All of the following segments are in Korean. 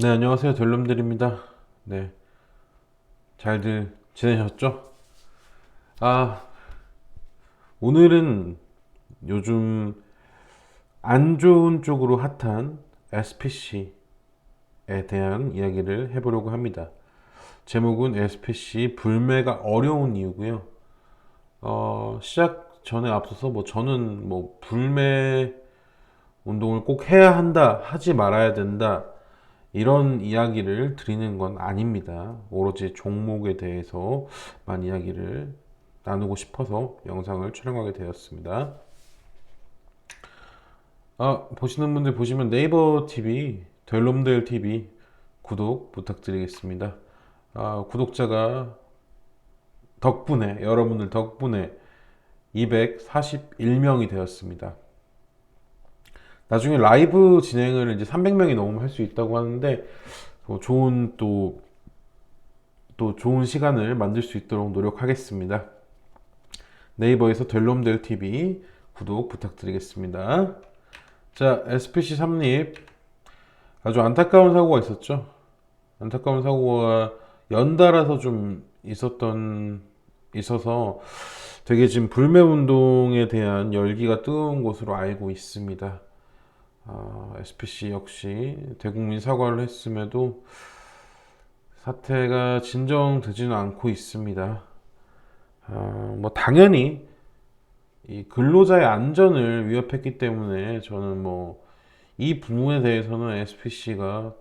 네, 안녕하세요. 델럼들입니다. 네, 잘들 지내셨죠? 아, 오늘은 요즘 안 좋은 쪽으로 핫한 SPC에 대한 이야기를 해보려고 합니다. 제목은 SPC 불매가 어려운 이유고요. 시작 전에 앞서서 저는 불매 운동을 꼭 해야 한다, 하지 말아야 된다, 이런 이야기를 드리는 건 아닙니다. 오로지 종목에 대해서만 이야기를 나누고 싶어서 영상을 촬영하게 되었습니다. 보시는 분들 보시면 네이버 TV, 델롬델 TV 구독 부탁드리겠습니다. 구독자가 여러분들 덕분에 241명이 되었습니다. 나중에 라이브 진행을 이제 300명이 넘으면 할 수 있다고 하는데, 또 좋은 시간을 만들 수 있도록 노력하겠습니다. 네이버에서 델롬델 TV 구독 부탁드리겠습니다. 자, SPC 삼립 아주 안타까운 사고가 있었죠. 안타까운 사고가 연달아서 좀 있어서 되게 지금 불매 운동에 대한 열기가 뜨거운 것으로 알고 있습니다. SPC 역시 대국민 사과를 했음에도 사태가 진정되지는 않고 있습니다. 당연히 이 근로자의 안전을 위협했기 때문에 저는 이 부분에 대해서는 SPC가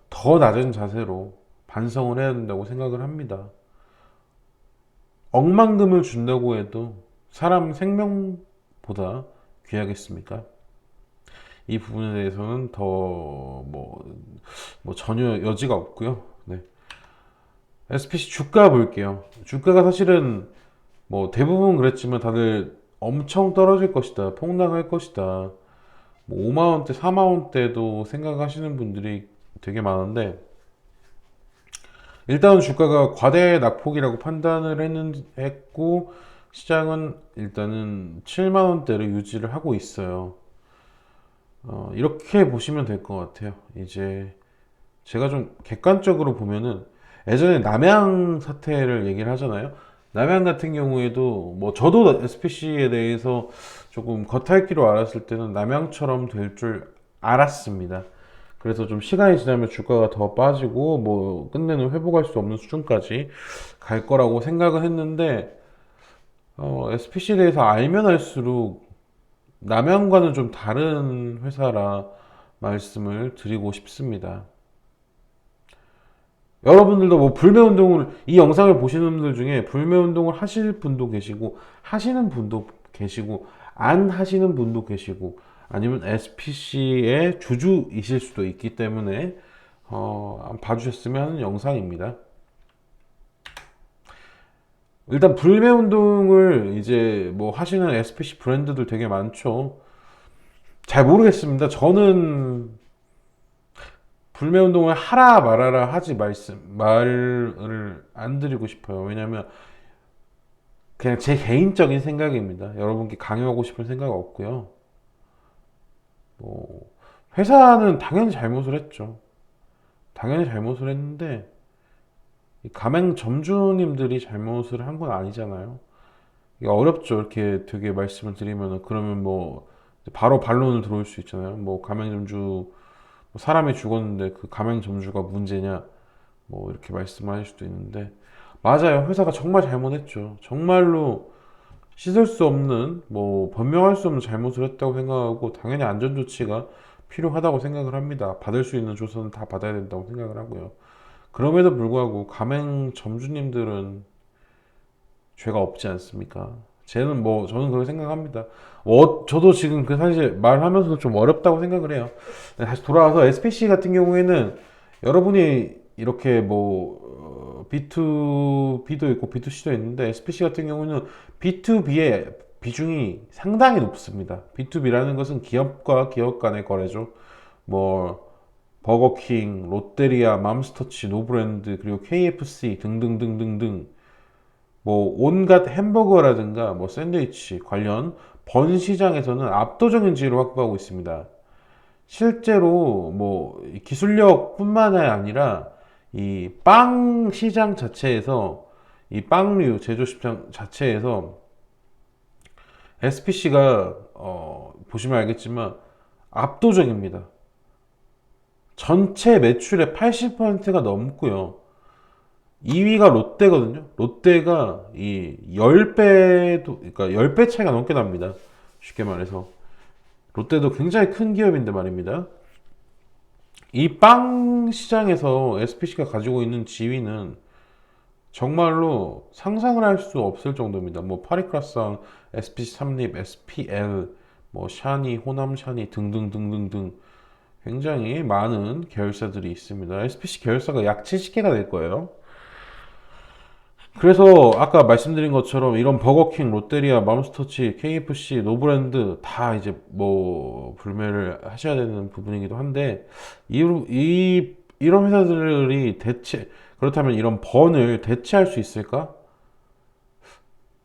더 낮은 자세로 반성을 해야 된다고 생각을 합니다. 억만금을 준다고 해도 사람 생명보다 귀하겠습니까? 이 부분에 대해서는 전혀 여지가 없고요. 네. SPC 주가 볼게요. 주가가 사실은 대부분 그랬지만 다들 엄청 떨어질 것이다, 폭락할 것이다, 5만원대 4만원대도 생각하시는 분들이 되게 많은데, 일단은 주가가 과대 낙폭이라고 판단을 했고, 시장은 일단은 7만원대를 유지를 하고 있어요. 이렇게 보시면 될 것 같아요. 이제 제가 좀 객관적으로 보면은, 예전에 남양 사태를 얘기를 하잖아요. 남양 같은 경우에도 저도 SPC에 대해서 조금 겉핥기로 알았을 때는 남양처럼 될 줄 알았습니다. 그래서 좀 시간이 지나면 주가가 더 빠지고 끝내는 회복할 수 없는 수준까지 갈 거라고 생각을 했는데, SPC에 대해서 알면 알수록 남양과는 좀 다른 회사라 말씀을 드리고 싶습니다. 여러분들도 불매운동을, 이 영상을 보시는 분들 중에 불매운동을 하실 분도 계시고, 하시는 분도 계시고, 안 하시는 분도 계시고, 아니면 SPC의 주주이실 수도 있기 때문에, 봐주셨으면 하는 영상입니다. 일단 불매운동을 이제 하시는 SPC 브랜드들 되게 많죠. 잘 모르겠습니다. 저는 불매운동을 하라 말아라 말을 안 드리고 싶어요. 왜냐면 그냥 제 개인적인 생각입니다. 여러분께 강요하고 싶은 생각 없고요. 뭐 회사는 당연히 잘못을 했죠. 당연히 잘못을 했는데 가맹점주님들이 잘못을 한 건 아니잖아요. 이게 어렵죠. 이렇게 되게 말씀을 드리면은, 그러면 바로 반론을 들어올 수 있잖아요. 가맹점주, 사람이 죽었는데 그 가맹점주가 문제냐, 이렇게 말씀하실 수도 있는데, 맞아요. 회사가 정말 잘못했죠. 정말로 씻을 수 없는, 변명할 수 없는 잘못을 했다고 생각하고, 당연히 안전조치가 필요하다고 생각을 합니다. 받을 수 있는 조서는 다 받아야 된다고 생각을 하고요. 그럼에도 불구하고 가맹점주님들은 죄가 없지 않습니까? 저는 그렇게 생각합니다. 저도 지금 사실 말하면서도 좀 어렵다고 생각을 해요. 다시 돌아와서 SPC 같은 경우에는 여러분이 이렇게 B2B도 있고 B2C도 있는데, SPC 같은 경우는 B2B의 비중이 상당히 높습니다. B2B라는 것은 기업과 기업 간의 거래죠. 버거킹, 롯데리아, 맘스터치, 노브랜드, 그리고 KFC 등등등등등, 온갖 햄버거라든가 샌드위치 관련 번 시장에서는 압도적인 지위를 확보하고 있습니다. 실제로 뭐 기술력뿐만 아니라 이 빵 시장 자체에서 이 빵류 제조 시장 자체에서 SPC가 보시면 알겠지만 압도적입니다. 전체 매출의 80%가 넘고요. 2위가 롯데거든요. 롯데가 이 10배도, 그러니까 10배 차이가 넘게 납니다. 쉽게 말해서. 롯데도 굉장히 큰 기업인데 말입니다. 이 빵 시장에서 SPC가 가지고 있는 지위는 정말로 상상을 할 수 없을 정도입니다. 뭐 파리크라상, SPC 삼립, SPL, 뭐 샤니, 호남 샤니 등등등등등 굉장히 많은 계열사들이 있습니다. SPC 계열사가 약 70개가 될 거예요. 그래서 아까 말씀드린 것처럼 이런 버거킹, 롯데리아, 맘스터치, KFC, 노브랜드 다 이제 뭐 불매를 하셔야 되는 부분이기도 한데 이런 회사들이 그렇다면 이런 번을 대체할 수 있을까에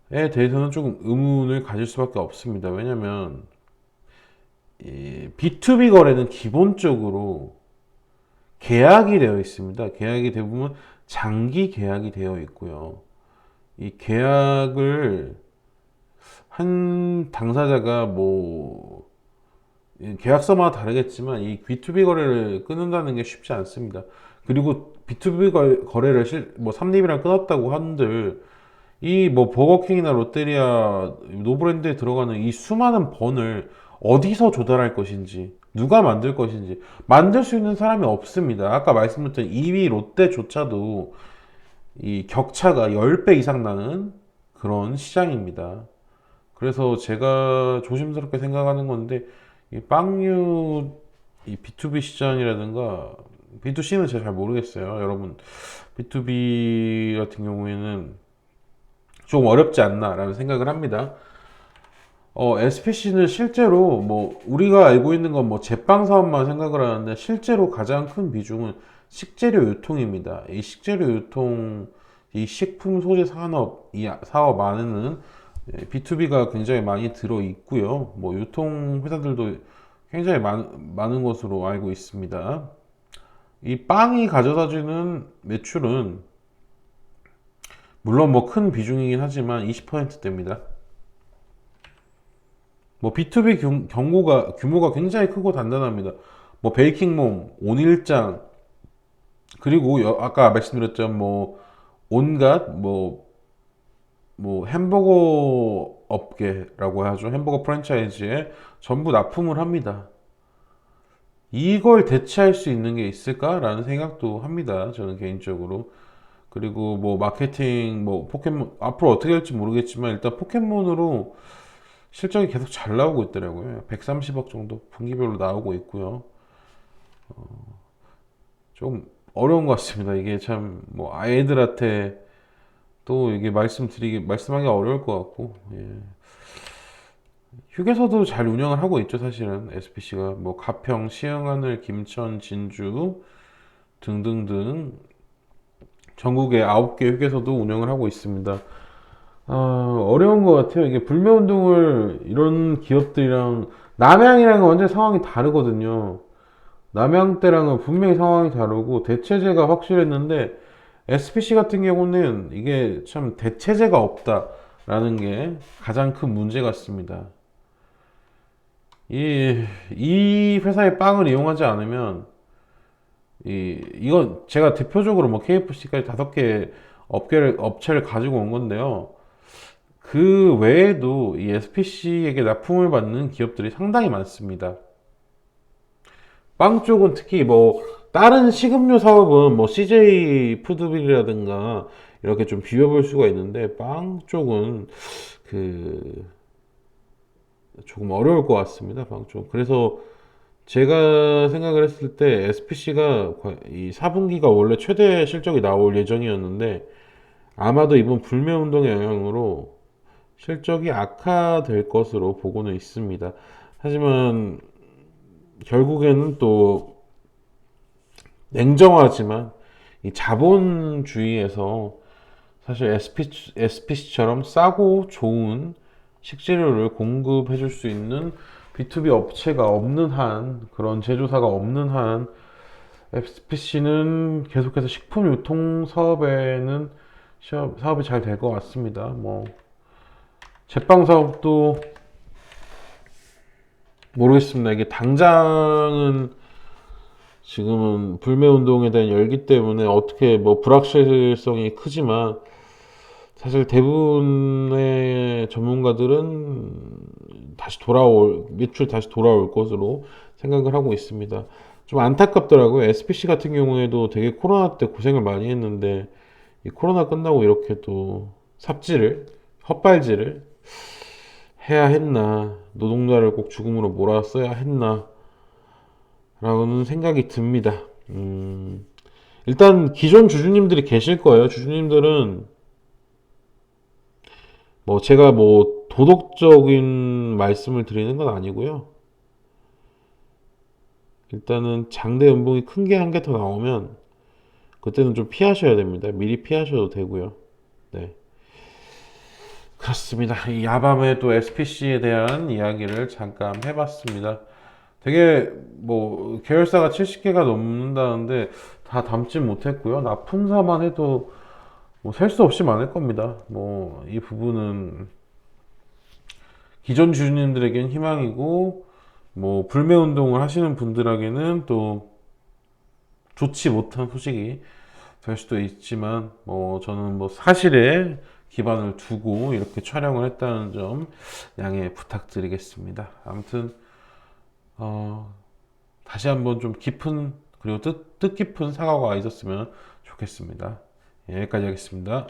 대해서는 조금 의문을 가질 수밖에 없습니다. 왜냐면 이 B2B 거래는 기본적으로 계약이 되어 있습니다. 계약이 대부분 장기 계약이 되어 있고요. 이 계약을 한 당사자가 뭐 계약서마다 다르겠지만 이 B2B 거래를 끊는다는 게 쉽지 않습니다. 그리고 B2B 거래를 뭐 삼립이랑 끊었다고 한들 이 뭐 버거킹이나 롯데리아 노브랜드에 들어가는 이 수많은 번을 어디서 조달할 것인지 누가 만들 것인지 만들 수 있는 사람이 없습니다. 아까 말씀드렸던 2위 롯데조차도 이 격차가 10배 이상 나는 그런 시장입니다. 그래서 제가 조심스럽게 생각하는 건데 이 빵류 이 B2B 시장이라든가 B2C는 제가 잘 모르겠어요. 여러분 B2B 같은 경우에는 좀 어렵지 않나라는 생각을 합니다. SPC는 실제로 뭐 우리가 알고 있는 건 뭐 제빵 사업만 생각을 하는데 실제로 가장 큰 비중은 식재료 유통입니다. 이 식재료 유통, 이 식품 소재 산업, 이 사업 안에는 B2B가 굉장히 많이 들어 있고요. 뭐 유통 회사들도 굉장히 많은 것으로 알고 있습니다. 이 빵이 가져다 주는 매출은 물론 뭐 큰 비중이긴 하지만 20%대입니다. 뭐 B2B 규모가 굉장히 크고 단단합니다. 뭐 베이킹몸, 온일장, 그리고 아까 말씀드렸던 뭐 온갖 뭐 햄버거 업계라고 하죠. 햄버거 프랜차이즈에 전부 납품을 합니다. 이걸 대체할 수 있는 게 있을까라는 생각도 합니다. 저는 개인적으로. 그리고 뭐 마케팅, 뭐 포켓몬 앞으로 어떻게 될지 모르겠지만 일단 포켓몬으로 실적이 계속 잘 나오고 있더라고요. 130억 정도 분기별로 나오고 있고요. 좀 어려운 것 같습니다. 이게 참 뭐 아이들한테 또 이게 말씀하기가 어려울 것 같고, 예. 휴게소도 잘 운영을 하고 있죠, 사실은. SPC가 뭐 가평, 시흥하늘, 김천, 진주 등등등 전국에 9개 휴게소도 운영을 하고 있습니다. 어려운 것 같아요. 이게 불매운동을 이런 기업들이랑 남양이랑은 완전 상황이 다르거든요. 남양 때랑은 분명히 상황이 다르고 대체제가 확실했는데 SPC 같은 경우는 이게 참 대체제가 없다라는 게 가장 큰 문제 같습니다. 이 회사의 빵을 이용하지 않으면 이건 제가 대표적으로 뭐 KFC까지 5개 업체를 가지고 온 건데요. 그 외에도 이 SPC에게 납품을 받는 기업들이 상당히 많습니다. 빵 쪽은 특히 뭐 다른 식음료 사업은 뭐 CJ 푸드빌이라든가 이렇게 좀 비벼볼 수가 있는데 빵 쪽은 그 조금 어려울 것 같습니다. 빵 쪽. 그래서 제가 생각을 했을 때 SPC가 이 4분기가 원래 최대 실적이 나올 예정이었는데 아마도 이번 불매 운동의 영향으로 실적이 악화될 것으로 보고는 있습니다. 하지만 결국에는 또 냉정하지만 이 자본주의에서 사실 SPC처럼 싸고 좋은 식재료를 공급해 줄 수 있는 B2B 업체가 없는 한, 그런 제조사가 없는 한 SPC는 계속해서 식품 유통 사업에는 사업이 잘 될 것 같습니다. 뭐 제빵 사업도 모르겠습니다. 이게 당장은 지금은 불매운동에 대한 열기 때문에 어떻게 뭐 불확실성이 크지만 사실 대부분의 전문가들은 매출 다시 돌아올 것으로 생각을 하고 있습니다. 좀 안타깝더라고요. SPC 같은 경우에도 되게 코로나 때 고생을 많이 했는데 이 코로나 끝나고 이렇게 또 헛발질을 해야 했나, 노동자를 꼭 죽음으로 몰아써야 했나 라고는 생각이 듭니다. 일단 기존 주주님들이 계실 거예요. 주주님들은 뭐 제가 뭐 도덕적인 말씀을 드리는 건 아니고요. 일단은 장대 연봉이 큰 게 한 개 더 나오면 그때는 좀 피하셔야 됩니다. 미리 피하셔도 되고요. 네. 그렇습니다. 이 야밤에 또 SPC에 대한 이야기를 잠깐 해봤습니다. 되게 뭐 계열사가 70개가 넘는다는데 다 담지 못했고요. 납품사만 해도 뭐 셀 수 없이 많을 겁니다. 뭐 이 부분은 기존 주주님들에겐 희망이고 뭐 불매 운동을 하시는 분들에게는 또 좋지 못한 소식이 될 수도 있지만 뭐 저는 뭐 사실에 기반을 두고 이렇게 촬영을 했다는 점 양해 부탁드리겠습니다. 아무튼 다시 한번 좀 깊은 그리고 뜻깊은 사과가 있었으면 좋겠습니다. 예, 여기까지 하겠습니다.